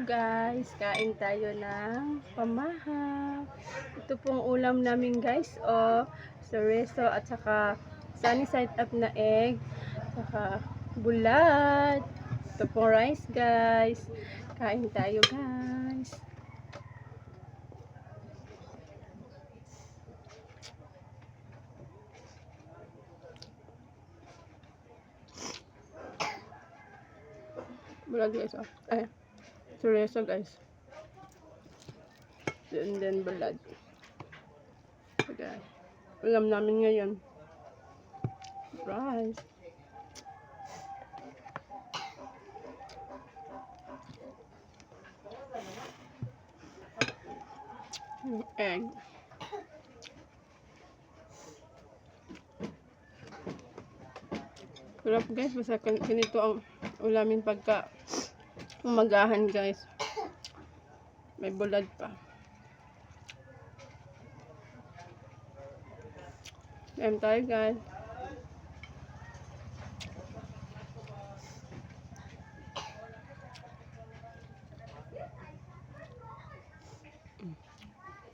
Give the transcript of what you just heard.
guys, kain tayo ng pamahak. Ito pong ulam namin guys, chorizo at saka sunny side up na egg, saka bulad. Ito pong rice guys. Kain tayo guys. Bulad guys, chorizo guys. And then bulad. Okay. Ulam namin ngayon. Rice. Egg. Sarap guys, basta ganito ang ulamin pagka umagahan guys. May bulad pa. Kain tayo guys.